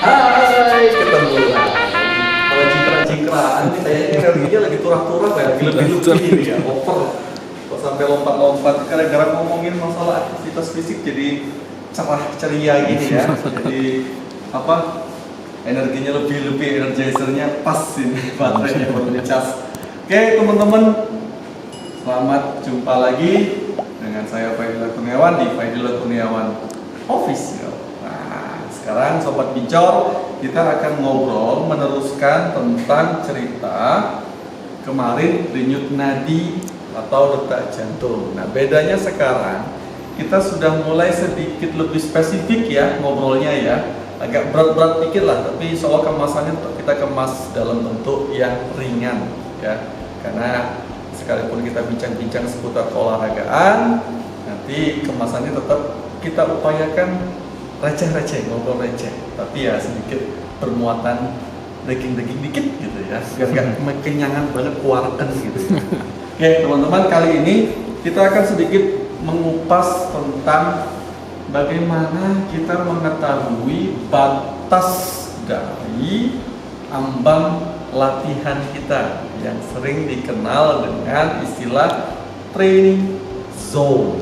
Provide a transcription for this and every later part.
Hai, ketemu lagi. Kalau cingkrang-cingkraan nih kayaknya energinya lagi turah-turah ya, lebih-lebih ini ya, over. Kok sampai lompat-lompat gara-gara ngomongin masalah aktivitas fisik jadi cerah ceria gini ya. Jadi apa? Energinya lebih-lebih, energizernya pas ini, baterainya baru dicas. Oke, teman-teman, selamat jumpa lagi dengan saya Faidillah Kurniawan di Faidillah Kurniawan Official. Sekarang Sobat Bincor, kita akan ngobrol meneruskan tentang cerita kemarin denyut nadi atau detak jantung. Nah, bedanya sekarang kita sudah mulai sedikit lebih spesifik ya ngobrolnya ya. Agak berat-berat dikit lah, tapi soal kemasannya kita kemas dalam bentuk yang ringan ya. Karena sekalipun kita bincang-bincang seputar keolahragaan, nanti kemasannya tetap kita upayakan receh-receh, ngobrol receh, tapi ya sedikit bermuatan daging-daging dikit gitu ya, biar nggak kenyangan banget kuarkan gitu. Oke teman-teman, kali ini kita akan sedikit mengupas tentang bagaimana kita mengetahui batas dari ambang latihan kita yang sering dikenal dengan istilah training zone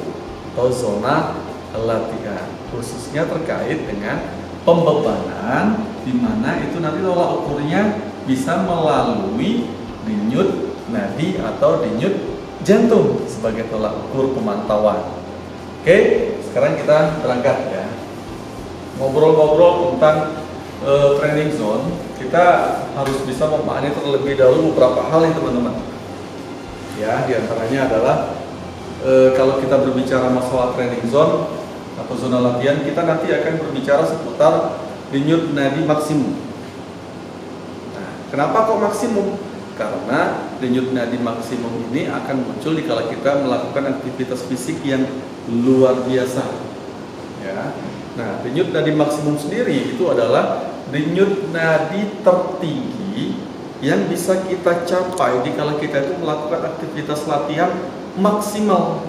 atau zona latihan, khususnya terkait dengan pembebanan, di mana itu nanti tolak ukurnya bisa melalui denyut nadi atau denyut jantung sebagai tolak ukur pemantauan. Oke, sekarang kita berangkat ya, ngobrol-ngobrol tentang training zone. Kita harus bisa memahami terlebih dahulu beberapa hal nih teman-teman. Ya, diantaranya adalah kalau kita berbicara masalah training zone atau zona latihan, kita nanti akan berbicara seputar denyut nadi maksimum. Nah, kenapa kok maksimum? Karena denyut nadi maksimum ini akan muncul dikala kita melakukan aktivitas fisik yang luar biasa. Ya. Nah, denyut nadi maksimum sendiri itu adalah denyut nadi tertinggi yang bisa kita capai dikala kita itu melakukan aktivitas latihan maksimum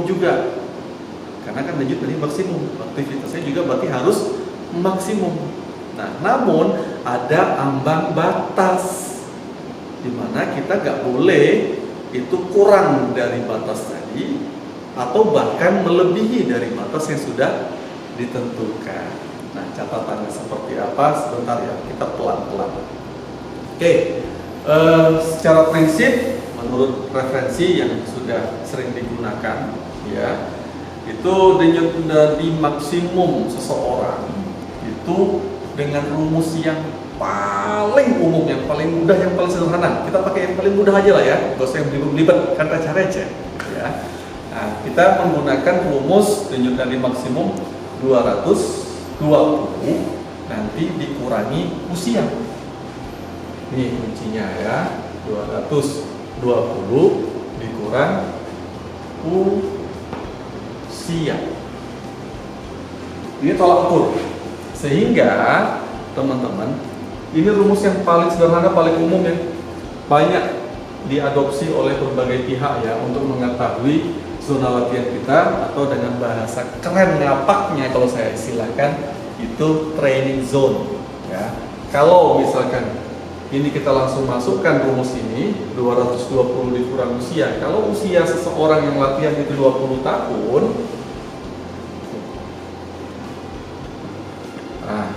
juga. Karena kan denyut nadi maksimum, aktivitasnya juga berarti harus maksimum. Nah, namun ada ambang batas di mana kita nggak boleh itu kurang dari batas tadi atau bahkan melebihi dari batas yang sudah ditentukan. Nah, catatannya seperti apa? Sebentar ya, kita pelan-pelan. Oke, secara prinsip menurut referensi yang sudah sering digunakan, ya, itu denyut nadi maksimum seseorang itu dengan rumus yang paling umum, yang paling mudah, yang paling sederhana. Kita pakai yang paling mudah aja lah ya, gak usah yang belibet kan receh-receh ya. Nah, kita menggunakan rumus denyut nadi maksimum 220 nanti dikurangi usia. Ini kuncinya ya, 220 dikurang usia. Ini tolak ukur. Sehingga teman-teman, ini rumus yang paling sederhana, paling umum ya, banyak diadopsi oleh berbagai pihak ya untuk mengetahui zona latihan kita, atau dengan bahasa keren ngapaknya kalau saya istilahkan itu training zone ya. Kalau misalkan ini kita langsung masukkan rumus ini 220 dikurang usia. Kalau usia seseorang yang latihan itu 20 tahun, nah,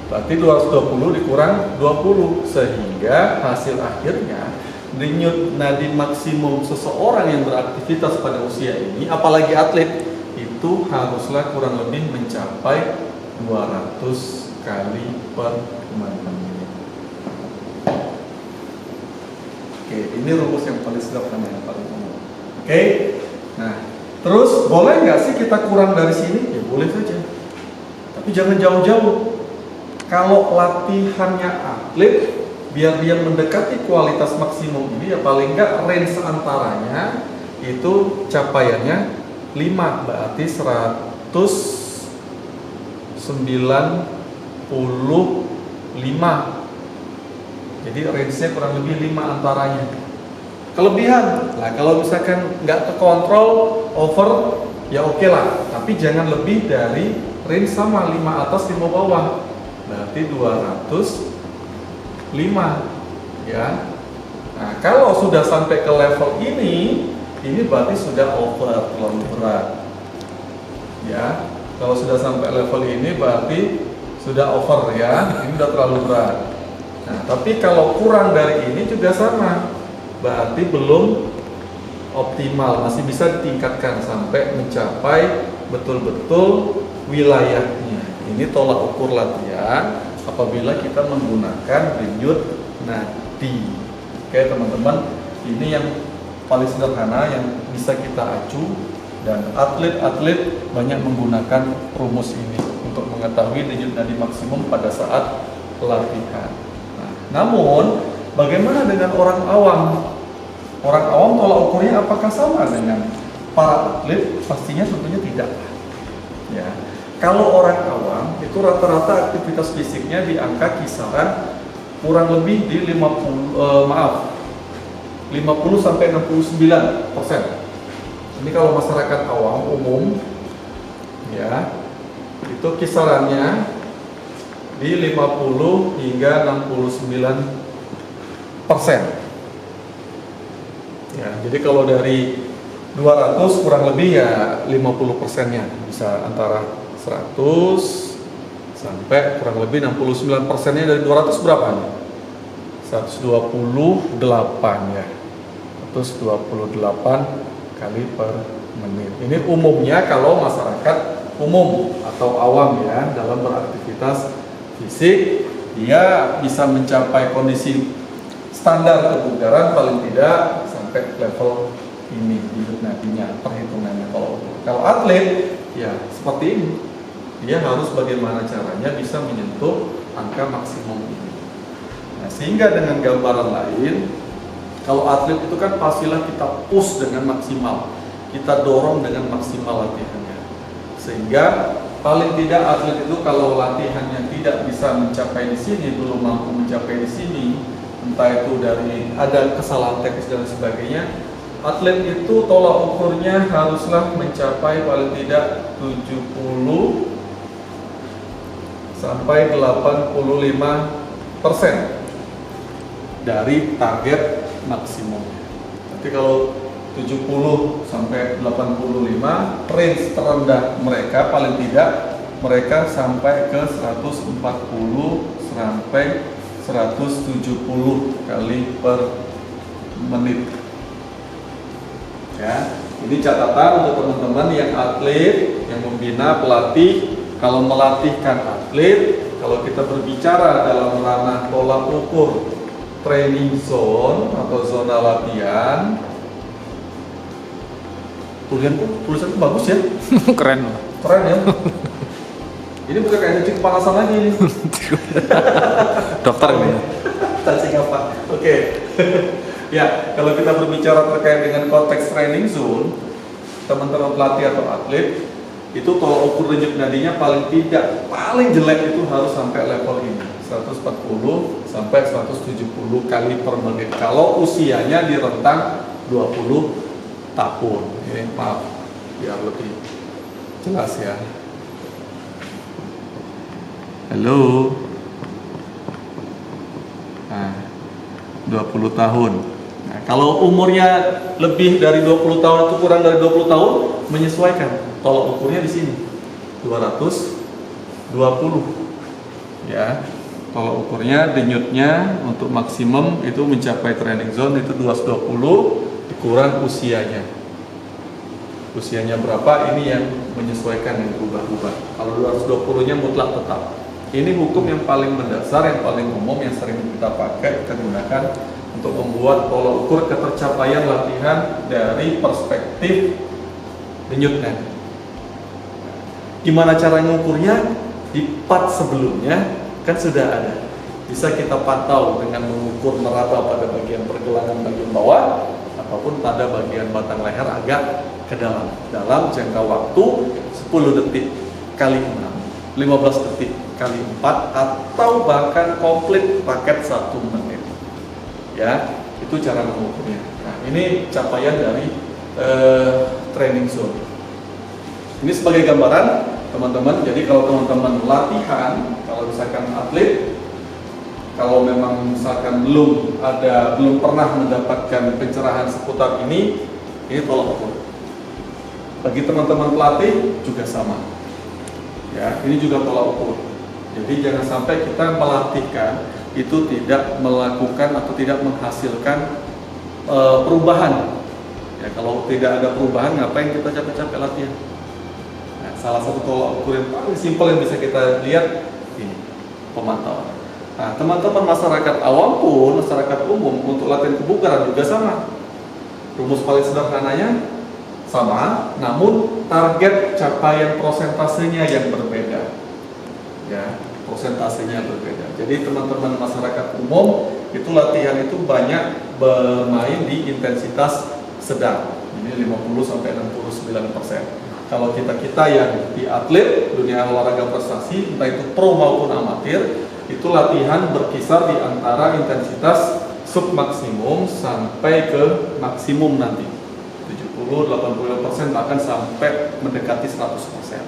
berarti 220 dikurang 20, sehingga hasil akhirnya denyut nadi maksimum seseorang yang beraktivitas pada usia ini, apalagi atlet, itu haruslah kurang lebih mencapai 200 kali per menit. Oke, ini rumus yang paling sederhana, yang paling umum. Oke, nah, terus boleh nggak sih kita kurang dari sini? Ya boleh saja, tapi jangan jauh-jauh. Kalau latihannya atlet, biar dia mendekati kualitas maksimum ini, ya paling nggak range antaranya itu capaiannya 5, berarti 195. Jadi range-nya kurang lebih 5 antaranya. Kelebihan, nah kalau misalkan nggak kekontrol over, ya oke lah, tapi jangan lebih dari range sama 5 atas 5 bawah. berarti 205 ya. Nah, kalau sudah sampai ke level ini berarti sudah over, terlalu berat ya. Kalau sudah sampai level ini berarti sudah over ya, ini sudah terlalu berat. Nah, tapi kalau kurang dari ini juga sama, berarti belum optimal, masih bisa ditingkatkan sampai mencapai betul-betul wilayahnya. Ini tolak ukur latihan apabila kita menggunakan denyut nadi. Oke teman-teman, ini yang paling sederhana yang bisa kita acu, dan atlet-atlet banyak menggunakan rumus ini untuk mengetahui denyut nadi maksimum pada saat latihan. Nah, namun bagaimana dengan orang awam? Orang awam tolak ukurnya apakah sama dengan para atlet? Pastinya tentunya tidak. Ya. Kalau orang awam itu rata-rata aktivitas fisiknya di angka kisaran kurang lebih di 50 sampai 69%. Ini kalau masyarakat awam umum ya, itu kisarannya di 50 hingga 69%. Ya, jadi kalau dari 200 kurang lebih ya 50%-nya bisa antara 100 sampai kurang lebih 69%-nya dari 200 berapa nih? 128 ya. 128 kali per menit. Ini umumnya kalau masyarakat umum atau awam ya, dalam beraktivitas fisik dia bisa mencapai kondisi standar kebugaran paling tidak sampai level ini denyut nadinya, perhitungannya. Kalau atlet ya seperti ini, dia harus bagaimana caranya bisa menyentuh angka maksimum ini. Nah, sehingga dengan gambaran lain, kalau atlet itu kan pastilah kita push dengan maksimal, kita dorong dengan maksimal latihannya, sehingga paling tidak atlet itu kalau latihannya tidak bisa mencapai di sini, belum mampu mencapai di sini, entah itu dari ada kesalahan teknis dan sebagainya, atlet itu tolak ukurnya haruslah mencapai paling tidak 70 sampai 85% dari target maksimum. Tapi kalau 70 sampai 85, range terendah mereka paling tidak mereka sampai ke 140 sampai 170 kali per menit. Ya, ini catatan untuk teman-teman yang atlet, yang membina pelatih. Kalau melatihkan atlet, kalau kita berbicara dalam ranah tolak ukur training zone atau zona latihan, tulisanku bagus ya. Keren ya. Ini bukan kayak cacing kepanasan lagi ini. dokter ini. Cacing apa? Oke. Ya, kalau kita berbicara terkait dengan konteks training zone, teman-teman pelatih atau atlet itu tolak ukur denyut nadinya paling jelek itu harus sampai level ini, 140 sampai 170 kali per menit kalau usianya di rentang 20 tahun. Ini maaf biar lebih jelas ya. Halo. Nah, 20 tahun. Nah, kalau umurnya lebih dari 20 tahun atau kurang dari 20 tahun, menyesuaikan tolak ukurnya di sini 220 ya. Tolak ukurnya denyutnya untuk maksimum itu mencapai training zone itu 220 dikurang usianya. Usianya berapa ini yang menyesuaikan, yang berubah-ubah. Kalau 220-nya mutlak tetap. Ini hukum yang paling mendasar, yang paling umum, yang sering kita pakai, kita gunakan untuk membuat tolak ukur ketercapaian latihan dari perspektif denyut nadi. Gimana cara mengukurnya? Di part sebelumnya kan sudah ada. Bisa kita pantau dengan mengukur meraba pada bagian pergelangan bagian bawah ataupun pada bagian batang leher agak ke dalam jangka waktu 10 detik kali 6, 15 detik kali 4, atau bahkan komplit paket 1 menit. Ya, itu cara mengukurnya. Nah, ini capaian dari training zone. Ini sebagai gambaran, teman-teman. Jadi kalau teman-teman latihan, kalau misalkan atlet, kalau memang misalkan belum pernah mendapatkan pencerahan seputar ini tolak ukur. Bagi teman-teman pelatih juga sama. Ya, ini juga tolak ukur. Jadi jangan sampai kita melatihkan itu tidak melakukan atau tidak menghasilkan perubahan. Ya, kalau tidak ada perubahan, ngapain kita capek-capek latihan? Nah, salah satu tolak ukur yang paling simpel yang bisa kita lihat ini pemantauan. Nah, teman-teman masyarakat awam pun, masyarakat umum untuk latihan kebugaran juga sama. Rumus paling sederhananya sama, namun target capaian prosentasenya yang berbeda. Ya, prosentasenya berbeda. Jadi teman-teman masyarakat umum itu latihan itu banyak bermain di intensitas sedang. Ini 50-69%. Kalau kita yang di atlet dunia olahraga prestasi, entah itu pro maupun amatir, itu latihan berkisar di antara intensitas submaksimum sampai ke maksimum nanti 70-80%, bahkan sampai mendekati 100%.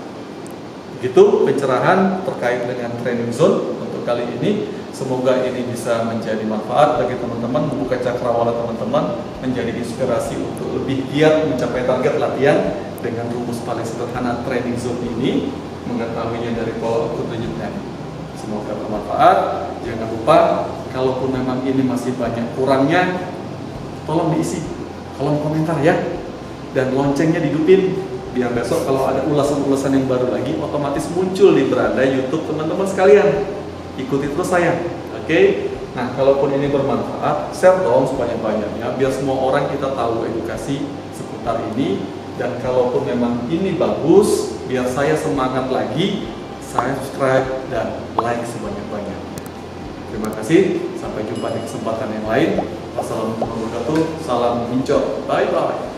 Begitu pencerahan terkait dengan training zone untuk kali ini. Semoga ini bisa menjadi manfaat bagi teman-teman, membuka cakrawala teman-teman, menjadi inspirasi untuk lebih giat mencapai target latihan dengan rumus paling sederhana training zone ini, mengetahuinya dari pola ukur denyutnya. Semoga bermanfaat. Jangan lupa, kalaupun memang ini masih banyak kurangnya, tolong diisi kolom komentar ya, dan loncengnya dihidupin, biar besok kalau ada ulasan-ulasan yang baru lagi otomatis muncul di beranda YouTube teman-teman sekalian. Ikuti terus saya, oke? Nah, kalaupun ini bermanfaat, share dong sebanyak-banyaknya, biar semua orang kita tahu edukasi seputar ini. Dan kalaupun memang ini bagus, biar saya semangat lagi, saya subscribe dan like sebanyak-banyaknya. Terima kasih, sampai jumpa di kesempatan yang lain. Wassalamualaikum warahmatullahi wabarakatuh. Salam Mincor, bye-bye.